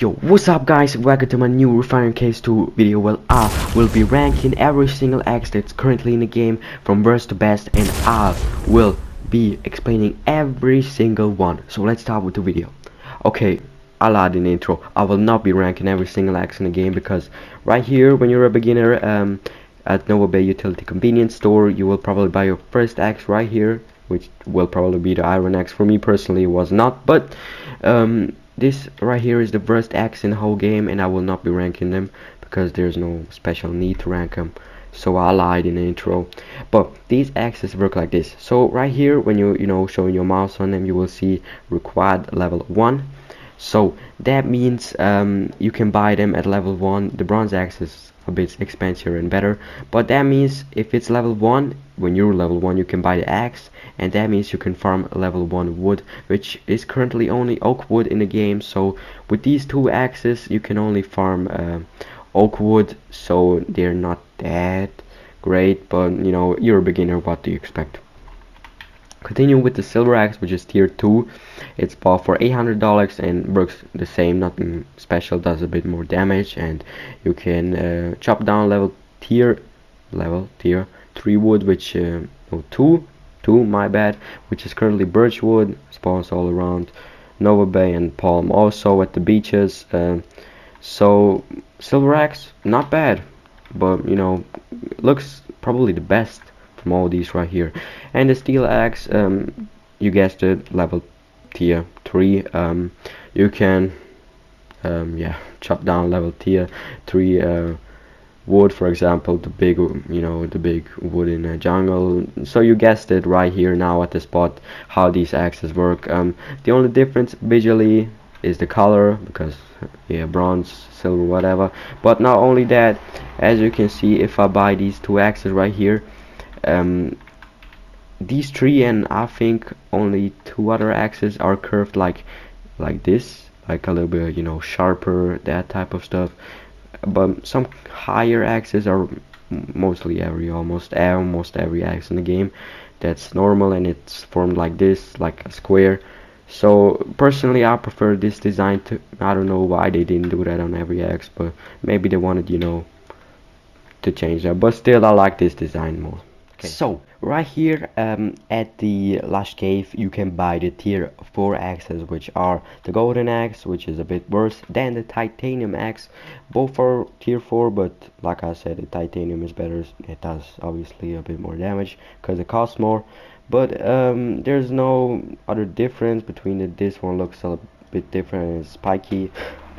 Yo, what's up guys, welcome to my new Refinery Caves 2 video. Well, I will be ranking every single axe that's currently in the game from worst to best, and I will be explaining every single one. So let's start with the video. Okay, I lied in the intro. I will not be ranking every single axe in the game because right here, when you're a beginner at Nova Bay Utility Convenience Store, you will probably buy your first axe right here, which will probably be the iron axe. For me personally, it was not, but this right here is the worst axe in the whole game, and I will not be ranking them because there's no special need to rank them. So I lied in the intro. But these axes work like this. So right here, when you showing your mouse on them, you will see required level 1. So that means you can buy them at level 1. The bronze axe is a bit expensive and better, but that means if it's level 1, when you're level 1 you can buy the axe, and that means you can farm level 1 wood, which is currently only oak wood in the game. So with these two axes you can only farm oak wood, so they're not that great, but you're a beginner, what do you expect? Continue with the silver axe, which is tier 2. It's bought for $800 and works the same, nothing special, does a bit more damage, and you can chop down tier 3 wood, which no, 2 my bad, which is currently birch wood, spawns all around Nova Bay and Palm, also at the beaches. So silver axe, not bad, but looks probably the best from all these right here. And the steel axe, you guessed it, level tier 3. You can yeah, chop down level tier 3 wood, for example, the big wood in a jungle. So you guessed it right here now at the spot how these axes work. The only difference visually is the color, because yeah, bronze, silver, whatever. But not only that, as you can see, if I buy these two axes right here, these 3 and I think only 2 other axes are curved like this, like a little bit sharper, that type of stuff. But some higher axes are mostly almost every axe in the game that's normal, and it's formed like this, like a square. So personally I prefer this design to, I don't know why they didn't do that on every axe, but maybe they wanted to change that, but still I like this design more. Okay. So right here at the last cave you can buy the tier 4 axes, which are the golden axe, which is a bit worse than the titanium axe. Both are tier 4, but like I said, the titanium is better. It does obviously a bit more damage because it costs more, but there's no other difference between this one looks a bit different and it's spiky.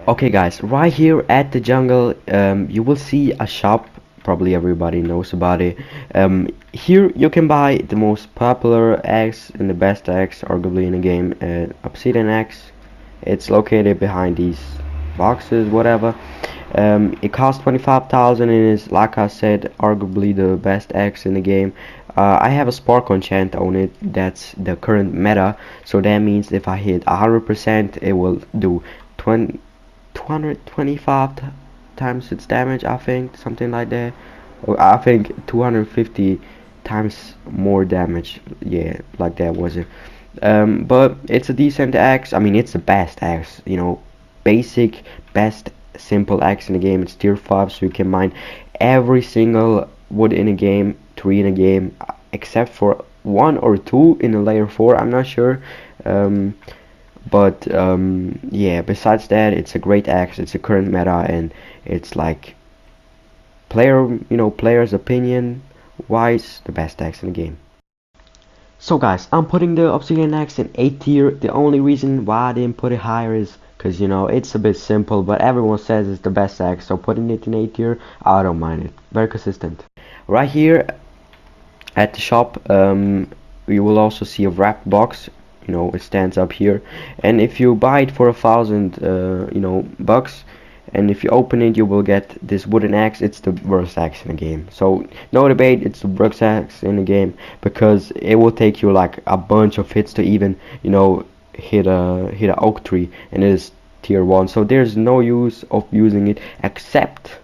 Okay guys, right here at the jungle you will see a shop. Probably everybody knows about it. Here you can buy the most popular axe and the best axe arguably in the game, obsidian axe. It's located behind these boxes, whatever. It costs 25,000 and is, like I said, arguably the best axe in the game. I have a sparkle enchant on it, that's the current meta, so that means if I hit 100% it will do 225 times its damage, I think, something like that. Or I think 250 times more damage, yeah, like that was it. But it's a decent axe. I mean, it's the best axe, basic, best, simple axe in the game. It's tier 5, so you can mine every single wood in the game, 3 in the game, except for 1 or 2 in the layer 4, I'm not sure. But yeah, besides that, it's a great axe. It's a current meta, and it's like player's opinion wise, the best axe in the game. So guys, I'm putting the obsidian axe in 8 tier. The only reason why I didn't put it higher is because it's a bit simple, but everyone says it's the best axe, so putting it in 8 tier, I don't mind it. Very consistent. Right here at the shop, you will also see a wrapped box. It stands up here, and if you buy it for 1,000 bucks, and if you open it you will get this wooden axe. It's the worst axe in the game, so no debate, it's the worst axe in the game, because it will take you like a bunch of hits to even hit a oak tree, and it is tier 1, so there's no use of using it except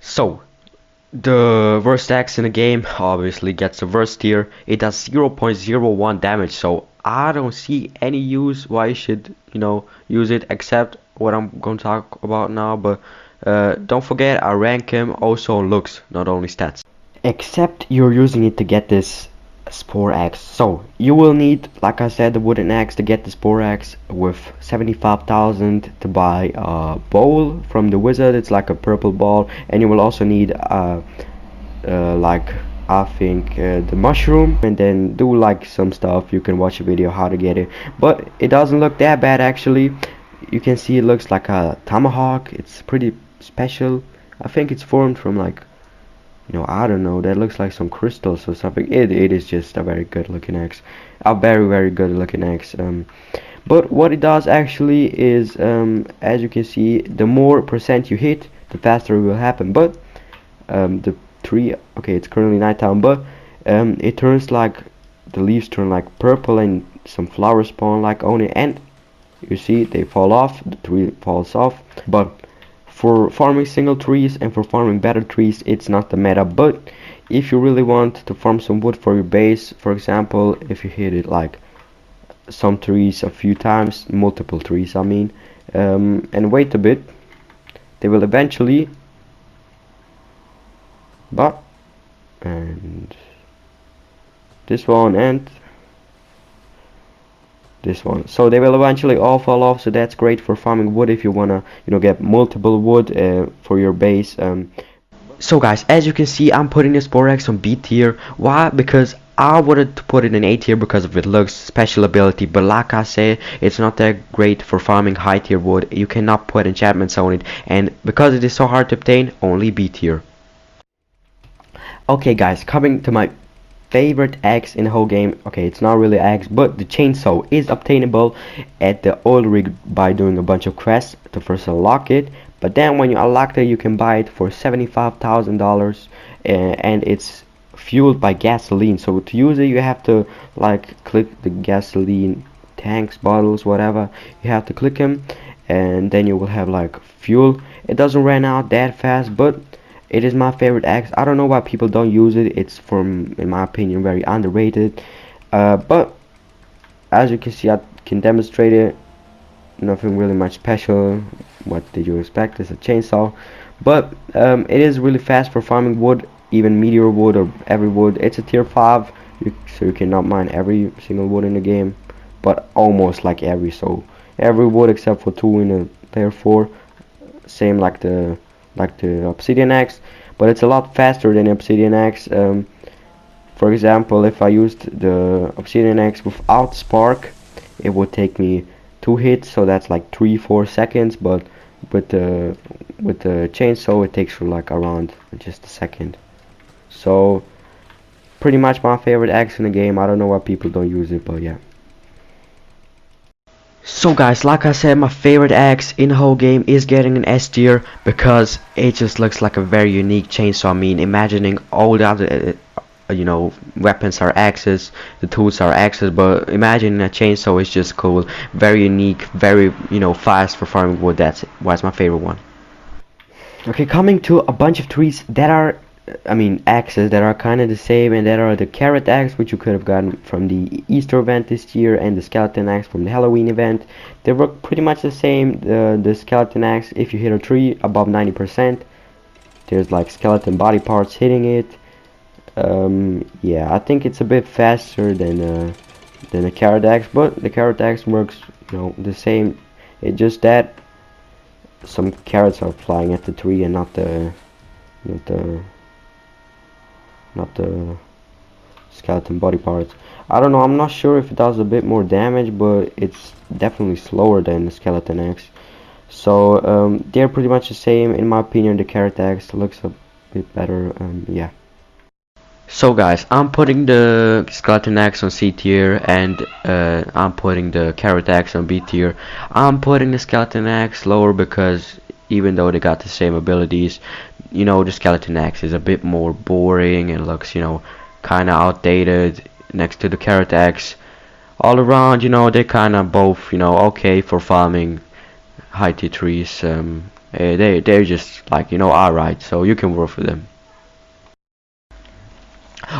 so the worst axe in the game obviously gets the worst tier. It does 0.01 damage, so I don't see any use why you should, use it except what I'm going to talk about now. But don't forget, I rank him also on looks, not only stats. Except you're using it to get this spore axe. So you will need, like I said, the wooden axe to get the spore axe, with 75,000 to buy a bowl from the wizard. It's like a purple ball, and you will also need like I think the mushroom, and then do like some stuff. You can watch a video how to get it, but it doesn't look that bad actually. You can see it looks like a tomahawk. It's pretty special. I think it's formed from like, I don't know, that looks like some crystals or something. It is just a very good looking axe, a very good looking axe. But what it does actually is, as you can see, the more percent you hit, the faster it will happen. But the tree, okay, it's currently nighttime, but it turns like, the leaves turn like purple, and some flowers spawn like on it, and you see they fall off, the tree falls off. But for farming single trees and for farming better trees, it's not the meta. But if you really want to farm some wood for your base, for example, if you hit it like some trees a few times, multiple trees I mean, and wait a bit, they will eventually, but, and this one and this one, so they will eventually all fall off. So that's great for farming wood if you wanna, get multiple wood for your base. So guys, as you can see, I'm putting this borax on B tier. Why? Because I wanted to put it in A tier because of its looks, special ability, but like I said, it's not that great for farming high tier wood. You cannot put enchantments on it, and because it is so hard to obtain, only B tier. Okay guys, coming to my favorite axe in the whole game. Okay, it's not really axe, but the chainsaw is obtainable at the oil rig by doing a bunch of quests to first unlock it. But then when you unlock it, you can buy it for $75,000, and it's fueled by gasoline. So to use it, you have to like click the gasoline tanks, bottles, whatever. You have to click them, and then you will have like fuel. It doesn't run out that fast, but it is my favorite axe. I don't know why people don't use it. It's, in my opinion, very underrated. But as you can see, I can demonstrate it. Nothing really much special. What did you expect? It's a chainsaw. But it is really fast for farming wood, even meteor wood or every wood. It's a tier 5, so you cannot mine every single wood in the game, but almost like every. So every wood except for 2 in a tier 4. Same like the obsidian axe, but it's a lot faster than obsidian axe. For example, if I used the obsidian axe without spark, it would take me 2 hits, so that's like 3-4 seconds. But with the chainsaw, it takes you like around just a second. So pretty much my favorite axe in the game. I don't know why people don't use it, but yeah. So guys, like I said, my favorite axe in the whole game is getting an S tier because it just looks like a very unique chainsaw. I mean, imagining all the other weapons are axes, the tools are axes, but imagining a chainsaw is just cool, very unique, very fast for farming wood. That's why it's my favorite one. Okay, coming to a bunch of trees that are, axes that are kind of the same, and that are the carrot axe, which you could have gotten from the Easter event this year, and the skeleton axe from the Halloween event. They work pretty much the same. The skeleton axe, if you hit a tree above 90%, there's like skeleton body parts hitting it. Yeah, I think it's a bit faster than the carrot axe, but the carrot axe works, the same. It's just that some carrots are flying at the tree and not the skeleton body parts. I don't know, I'm not sure if it does a bit more damage, but it's definitely slower than the skeleton axe. So they're pretty much the same. In my opinion, the carrot axe looks a bit better. Yeah. So guys, I'm putting the skeleton axe on C tier, and I'm putting the carrot axe on B tier. I'm putting the skeleton axe lower because even though they got the same abilities, the skeleton axe is a bit more boring and looks, kinda outdated next to the carrot axe. All around, they kinda both, okay for farming high tier trees. They're just like, alright, so you can work for them.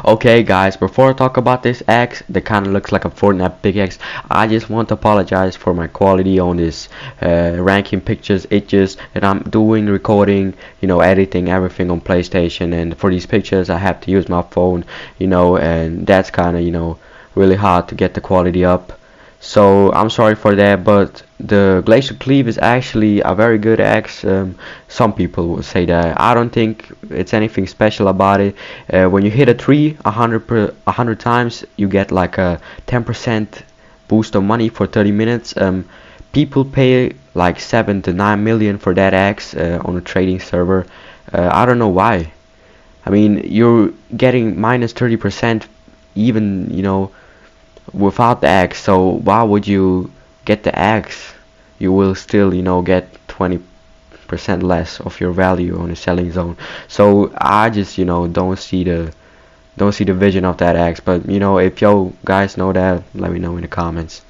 Okay guys, before I talk about this axe that kinda looks like a Fortnite pickaxe, I just want to apologize for my quality on this ranking pictures. It just that I'm doing recording, editing everything on PlayStation, and for these pictures I have to use my phone, and that's kinda, really hard to get the quality up. So I'm sorry for that, but the Glacial Cleave is actually a very good axe. Some people will say that. I don't think it's anything special about it. When you hit a tree 100 times, you get like a 10% boost of money for 30 minutes. People pay like 7 to 9 million for that axe on a trading server. I don't know why. I mean, you're getting minus 30% even, without the axe, so why would you get the axe? You will still, get 20% less of your value on the selling zone. So I just, don't see the vision of that axe. But if you guys know that, let me know in the comments.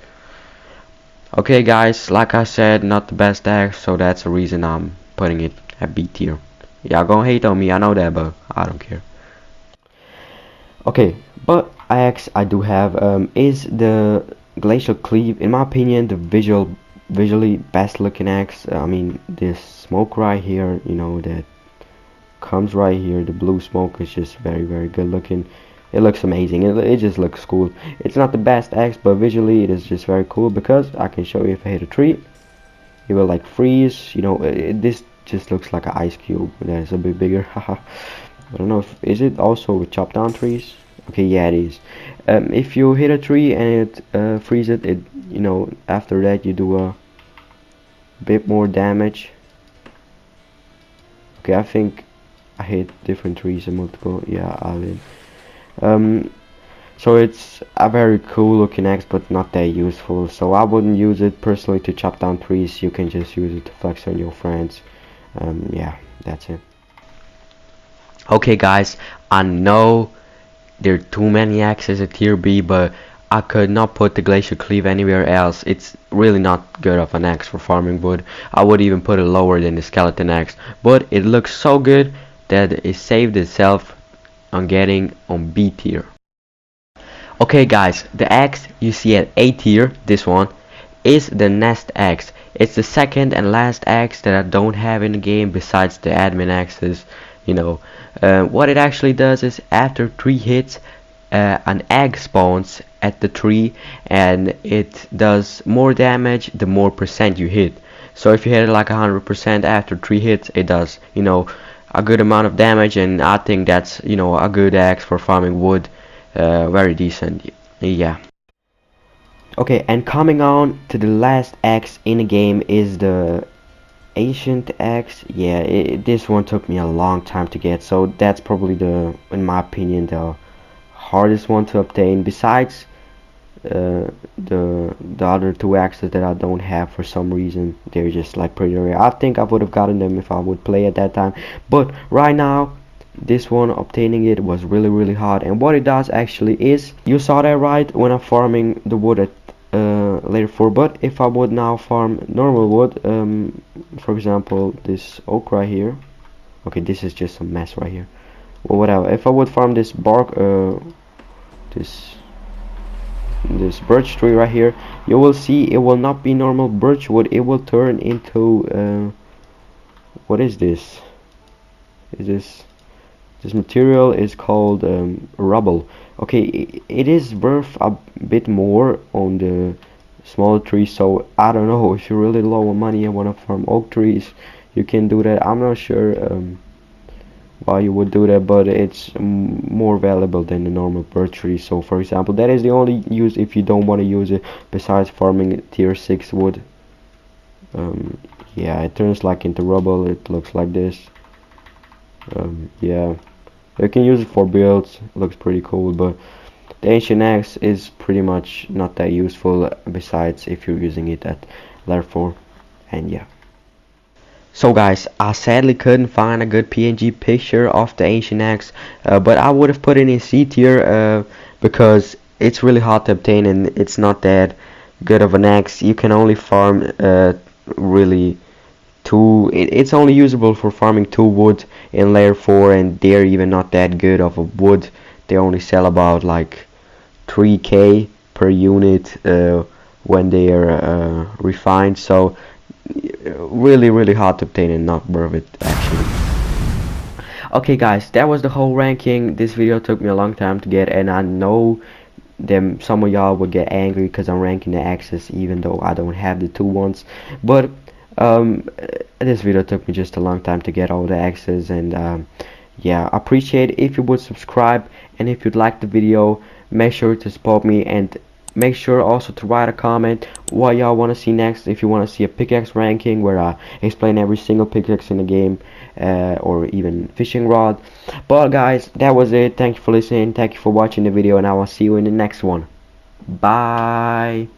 Okay guys, like I said, not the best axe, so that's the reason I'm putting it at B tier. Y'all gonna hate on me, I know that, but I don't care. Okay, but axe I do have is the Glacial Cleave. In my opinion, the visually best looking axe. I mean, this smoke right here, that comes right here, the blue smoke is just very good looking. It looks amazing. It just looks cool. It's not the best axe, but visually it is just very cool because I can show you if I hit a tree, it will like freeze. This just looks like an ice cube that is a bit bigger. Haha. I don't know if is it also with chop down trees. Okay, yeah, it is. If you hit a tree and it freezes it, after that you do a bit more damage. Okay, I think I hit different trees and multiple. Yeah, I did. So it's a very cool looking axe, but not that useful. So I wouldn't use it personally to chop down trees. You can just use it to flex on your friends. Yeah, that's it. Okay guys, I know there are too many axes at tier B, but I could not put the Glacial Cleave anywhere else. It's really not good of an axe for farming wood. I would even put it lower than the skeleton axe, but it looks so good that it saved itself on getting on B tier. Okay guys, the axe you see at A tier, this one, is the Nest axe. It's the second and last axe that I don't have in the game besides the admin axes. What it actually does is after 3 hits, an egg spawns at the tree, and it does more damage the more percent you hit. So if you hit it like 100% after 3 hits, it does, a good amount of damage, and I think that's, a good axe for farming wood. Very decent, yeah. Okay, and coming on to the last axe in the game is the Ancient axe. Yeah, this one took me a long time to get, so that's probably in my opinion, the hardest one to obtain. Besides the other 2 axes that I don't have for some reason, they're just like pretty rare. I think I would have gotten them if I would play at that time, but right now this one, obtaining it was really hard. And what it does actually is, you saw that right when I'm farming the wood at layer 4, but if I would now farm normal wood, for example this oak right here, okay, this is just a mess right here, well, whatever. If I would farm this bark, this birch tree right here, you will see it will not be normal birch wood. It will turn into what is this? This material is called rubble. Okay, it is worth a bit more on the small trees, so I don't know, if you're really low on money and want to farm oak trees, you can do that. I'm not sure why you would do that, but it's more valuable than the normal birch tree. So for example, that is the only use if you don't want to use it besides farming tier 6 wood. Yeah, it turns like into rubble. It looks like this. Yeah, you can use it for builds. It looks pretty cool, but the ancient axe is pretty much not that useful besides if you're using it at layer 4. And yeah, so guys, I sadly couldn't find a good PNG picture of the ancient axe, but I would have put it in C tier because it's really hard to obtain and it's not that good of an axe. You can only farm really it's only usable for farming 2 wood in layer 4, and they're even not that good of a wood they only sell about like 3k per unit when they are refined, so really hard to obtain and not worth it actually. Okay guys, that was the whole ranking. This video took me a long time to get, and I know them some of y'all will get angry because I'm ranking the axes even though I don't have the two ones, but this video took me just a long time to get all the axes, and yeah, I appreciate it if you would subscribe, and if you'd like the video, make sure to support me, and make sure also to write a comment what y'all want to see next. If you want to see a pickaxe ranking where I explain every single pickaxe in the game, or even fishing rod. But guys, that was it. Thank you for listening, thank you for watching the video, and I will see you in the next one. Bye.